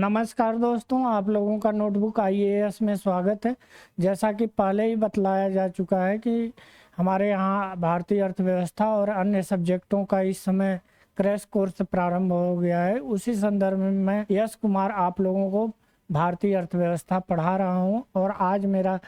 नमस्कार दोस्तों, आप लोगों का नोटबुक आईएएस में स्वागत है। जैसा कि पहले ही बतलाया जा चुका है कि हमारे यहाँ भारतीय अर्थव्यवस्था और अन्य सब्जेक्टों का इस समय क्रैश कोर्स प्रारंभ हो गया है। उसी संदर्भ में मैं यश कुमार आप लोगों को भारतीय अर्थव्यवस्था पढ़ा रहा हूँ और आज मेरा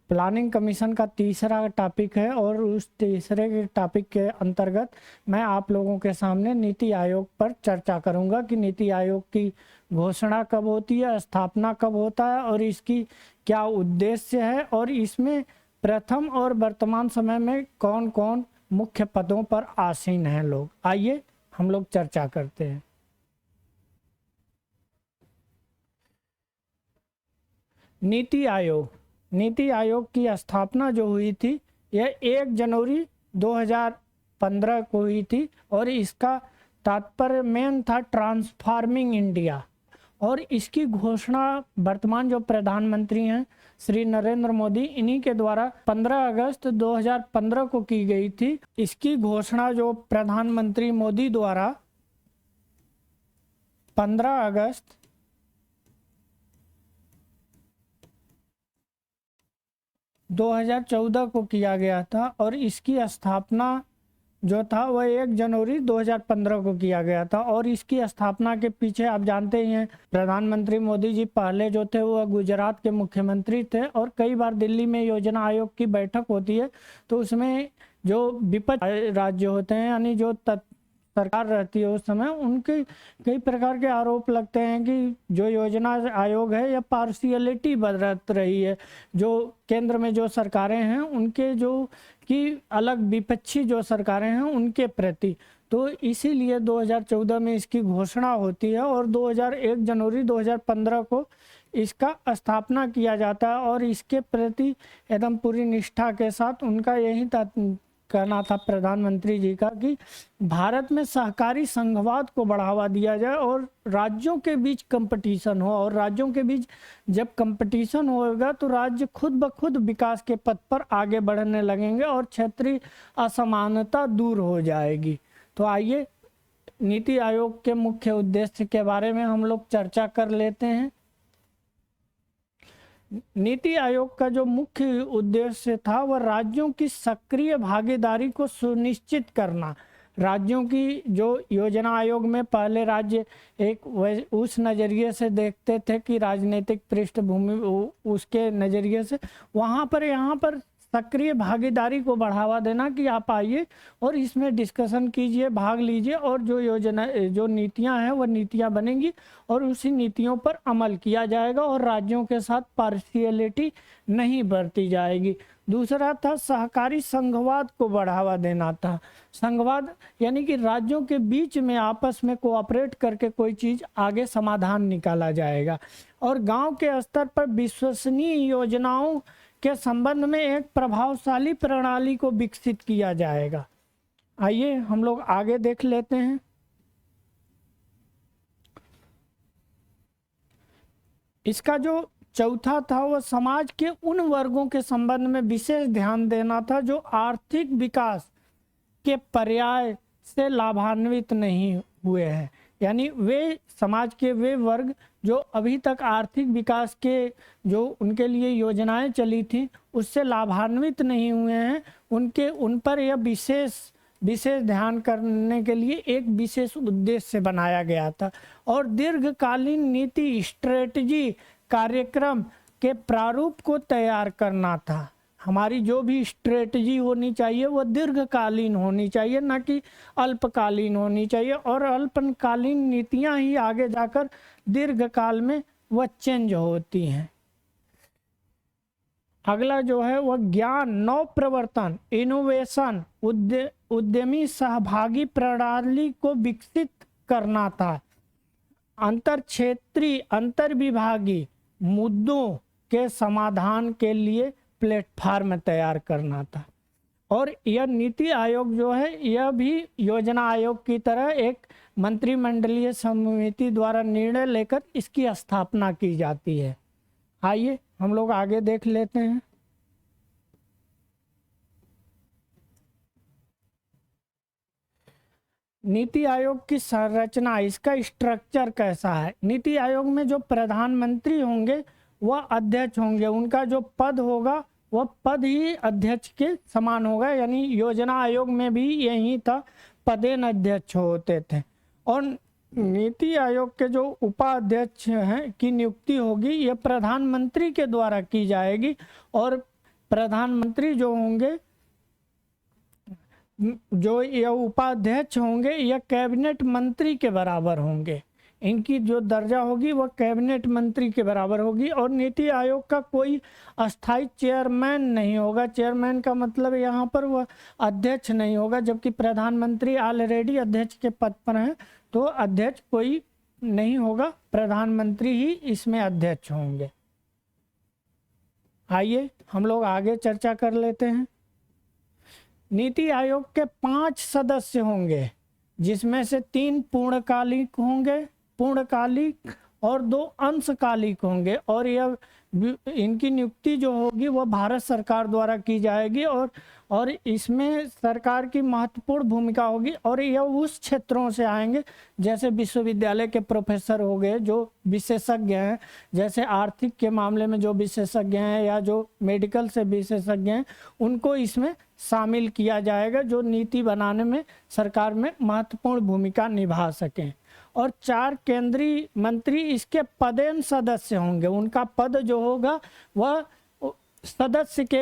प्लानिंग कमीशन का तीसरा टॉपिक है और उस तीसरे के टॉपिक के अंतर्गत मैं आप लोगों के सामने नीति आयोग पर चर्चा करूंगा कि नीति आयोग की घोषणा कब होती है, स्थापना कब होता है और इसकी क्या उद्देश्य है और इसमें प्रथम और वर्तमान समय में कौन कौन मुख्य पदों पर आसीन हैं लोग। आइए हम लोग चर्चा करते हैं। नीति आयोग की स्थापना जो हुई थी यह 1 जनवरी 2015 को हुई थी और इसका तात्पर्य मेन था ट्रांसफार्मिंग इंडिया। और इसकी घोषणा वर्तमान जो प्रधानमंत्री हैं श्री नरेंद्र मोदी, इन्हीं के द्वारा 15 अगस्त 2015 को की गई थी। इसकी घोषणा जो प्रधानमंत्री मोदी द्वारा 15 अगस्त 2014 को किया गया था और इसकी स्थापना जो था वह 1 जनवरी 2015 को किया गया था। और इसकी स्थापना के पीछे आप जानते ही हैं, प्रधानमंत्री मोदी जी पहले जो थे वह गुजरात के मुख्यमंत्री थे और कई बार दिल्ली में योजना आयोग की बैठक होती है तो उसमें जो विपक्ष राज्य होते हैं यानी जो सरकार रहती है उस समय, उनके कई प्रकार के आरोप लगते हैं कि जो योजना आयोग है यह पार्शियलिटी बरत रही है, जो केंद्र में जो सरकारें हैं उनके जो कि अलग विपक्षी जो सरकारें हैं उनके प्रति। तो इसीलिए 2014 में इसकी घोषणा होती है और 1 जनवरी 2015 को इसका स्थापना किया जाता है और इसके प्रति एकदम पूरी निष्ठा के साथ उनका यही कहना था प्रधानमंत्री जी का कि भारत में सहकारी संघवाद को बढ़ावा दिया जाए और राज्यों के बीच कंपटीशन हो, और राज्यों के बीच जब कंपटीशन होगा तो राज्य खुद ब खुद विकास के पथ पर आगे बढ़ने लगेंगे और क्षेत्रीय असमानता दूर हो जाएगी। तो आइए नीति आयोग के मुख्य उद्देश्य के बारे में हम लोग चर्चा कर लेते हैं। नीति आयोग का जो मुख्य उद्देश्य था वह राज्यों की सक्रिय भागीदारी को सुनिश्चित करना। राज्यों की जो योजना आयोग में पहले राज्य एक उस नज़रिए से देखते थे कि राजनीतिक पृष्ठभूमि उसके नज़रिए से, वहाँ पर यहाँ पर सक्रिय भागीदारी को बढ़ावा देना कि आप आइए और इसमें डिस्कशन कीजिए, भाग लीजिए और जो योजना जो नीतियां हैं वह नीतियां बनेंगी और उसी नीतियों पर अमल किया जाएगा और राज्यों के साथ पार्शियलिटी नहीं बरती जाएगी। दूसरा था सहकारी संघवाद को बढ़ावा देना था। संघवाद यानी कि राज्यों के बीच में आपस में कोऑपरेट करके कोई चीज़ आगे समाधान निकाला जाएगा और गाँव के स्तर पर विश्वसनीय योजनाओं के संबंध में एक प्रभावशाली प्रणाली को विकसित किया जाएगा। आइए हम लोग आगे देख लेते हैं। इसका जो चौथा था वह समाज के उन वर्गों के संबंध में विशेष ध्यान देना था जो आर्थिक विकास के पर्याय से लाभान्वित नहीं हुए हैं, यानी वे समाज के वे वर्ग जो अभी तक आर्थिक विकास के जो उनके लिए योजनाएं चली थी उससे लाभान्वित नहीं हुए हैं, उन पर यह विशेष ध्यान करने के लिए एक विशेष उद्देश्य बनाया गया था और दीर्घकालीन नीति स्ट्रेटजी कार्यक्रम के प्रारूप को तैयार करना था। हमारी जो भी स्ट्रेटजी होनी चाहिए वह दीर्घकालीन होनी चाहिए, न कि अल्पकालीन होनी चाहिए, और अल्पकालीन नीतियां ही आगे जाकर दीर्घकाल में वह चेंज होती हैं। अगला जो है वह ज्ञान, नव प्रवर्तन, इनोवेशन, उद्यमी सहभागी प्रणाली को विकसित करना था। अंतर क्षेत्रीय अंतर विभागीय मुद्दों के समाधान के लिए प्लेटफार्म तैयार करना था। और यह नीति आयोग जो है यह भी योजना आयोग की तरह एक मंत्रिमंडलीय समिति द्वारा निर्णय लेकर इसकी स्थापना की जाती है। आइए हम लोग आगे देख लेते हैं। नीति आयोग की संरचना, इसका स्ट्रक्चर कैसा है। नीति आयोग में जो प्रधानमंत्री होंगे वह अध्यक्ष होंगे, उनका जो पद होगा वह पद ही अध्यक्ष के समान होगा, यानी योजना आयोग में भी यही था, पदेन अध्यक्ष होते थे। और नीति आयोग के जो उपाध्यक्ष हैं की नियुक्ति होगी यह प्रधानमंत्री के द्वारा की जाएगी, और प्रधानमंत्री जो होंगे, जो यह उपाध्यक्ष होंगे यह कैबिनेट मंत्री के बराबर होंगे, इनकी जो दर्जा होगी वह कैबिनेट मंत्री के बराबर होगी। और नीति आयोग का कोई अस्थाई चेयरमैन नहीं होगा। चेयरमैन का मतलब यहाँ पर वह अध्यक्ष नहीं होगा, जबकि प्रधानमंत्री ऑलरेडी अध्यक्ष के पद पर हैं, तो अध्यक्ष कोई नहीं होगा, प्रधानमंत्री ही इसमें अध्यक्ष होंगे। आइए हम लोग आगे चर्चा कर लेते हैं। नीति आयोग के 5 सदस्य होंगे, जिसमें से 3 पूर्णकालिक होंगे, पूर्णकालिक और 2 अंशकालिक होंगे, और यह इनकी नियुक्ति जो होगी वह भारत सरकार द्वारा की जाएगी, और इसमें सरकार की महत्वपूर्ण भूमिका होगी। और यह उस क्षेत्रों से आएंगे जैसे विश्वविद्यालय के प्रोफेसर हो गए जो विशेषज्ञ हैं, जैसे आर्थिक के मामले में जो विशेषज्ञ हैं या जो मेडिकल से विशेषज्ञ हैं, उनको इसमें शामिल किया जाएगा, जो नीति बनाने में सरकार में महत्वपूर्ण भूमिका निभा सकें। और 4 केंद्रीय मंत्री इसके पदेन सदस्य होंगे, उनका पद जो होगा वह सदस्य के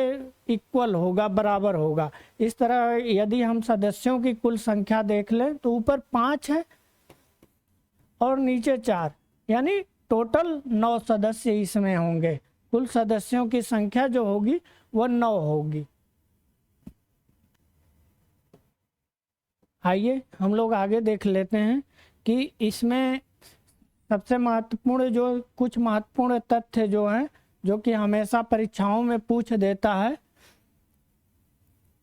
इक्वल होगा, बराबर होगा। इस तरह यदि हम सदस्यों की कुल संख्या देख लें तो ऊपर 5 है और नीचे 4, यानी टोटल 9 सदस्य इसमें होंगे। कुल सदस्यों की संख्या जो होगी वह 9 होगी। आइए हम लोग आगे देख लेते हैं कि इसमें सबसे महत्वपूर्ण जो कुछ महत्वपूर्ण तथ्य जो हैं, जो कि हमेशा परीक्षाओं में पूछ देता है।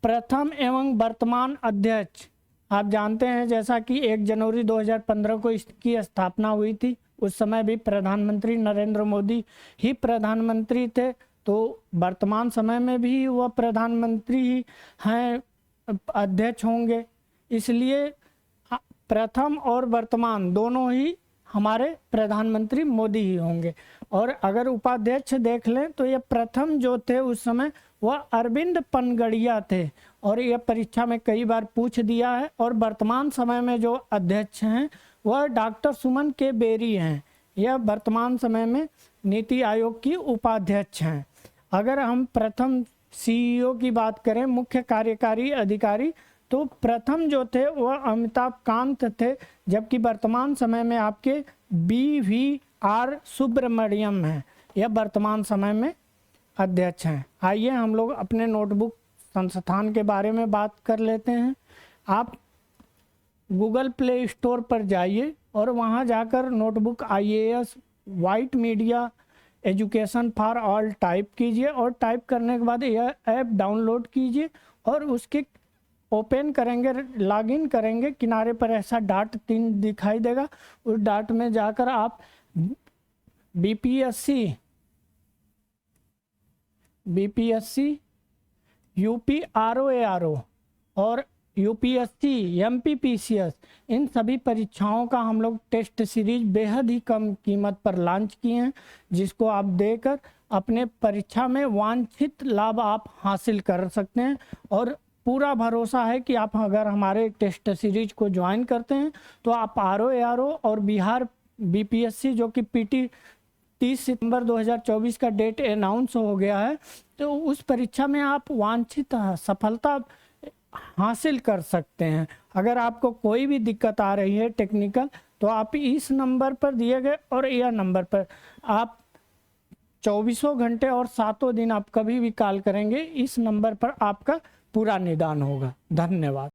प्रथम एवं वर्तमान अध्यक्ष, आप जानते हैं जैसा कि 1 जनवरी 2015 को इसकी स्थापना हुई थी, उस समय भी प्रधानमंत्री नरेंद्र मोदी ही प्रधानमंत्री थे, तो वर्तमान समय में भी वह प्रधानमंत्री ही हैं, अध्यक्ष होंगे। इसलिए प्रथम और वर्तमान दोनों ही हमारे प्रधानमंत्री मोदी ही होंगे। और अगर उपाध्यक्ष देख लें तो ये प्रथम जो थे उस समय वह अरविंद पनगड़िया थे, और यह परीक्षा में कई बार पूछ दिया है। और वर्तमान समय में जो अध्यक्ष हैं वह डॉक्टर सुमन के बेरी हैं, यह वर्तमान समय में नीति आयोग की उपाध्यक्ष हैं। अगर हम प्रथम CEO की बात करें, मुख्य कार्यकारी अधिकारी, तो प्रथम जो थे वह अमिताभ कांत थे, जबकि वर्तमान समय में आपके BVR सुब्रमण्यम हैं, यह वर्तमान समय में अध्यक्ष हैं। आइए हम लोग अपने नोटबुक संस्थान के बारे में बात कर लेते हैं। आप गूगल प्ले स्टोर पर जाइए और वहां जाकर notebook IAS white media education for all type कीजिए, और टाइप करने के बाद यह ऐप डाउनलोड कीजिए और उसके ओपन करेंगे, लॉगिन करेंगे, किनारे पर ऐसा डॉट 3 दिखाई देगा, उस डॉट में जाकर आप BPSC UPROARO और UPSC MPPCS इन सभी परीक्षाओं का हम लोग टेस्ट सीरीज बेहद ही कम कीमत पर लॉन्च किए हैं, जिसको आप देकर अपने परीक्षा में वांछित लाभ आप हासिल कर सकते हैं। और पूरा भरोसा है कि आप अगर हमारे टेस्ट सीरीज को ज्वाइन करते हैं तो आप ROARO और बिहार BPSC जो कि PT 30 सितंबर 2024 का डेट अनाउंस हो गया है, तो उस परीक्षा में आप वांछित सफलता हासिल कर सकते हैं। अगर आपको कोई भी दिक्कत आ रही है टेक्निकल, तो आप इस नंबर पर दिए गए और यह नंबर पर आप 24 घंटे और 7 दिन आप कभी भी कॉल करेंगे, इस नंबर पर आपका पूरा निदान होगा। धन्यवाद।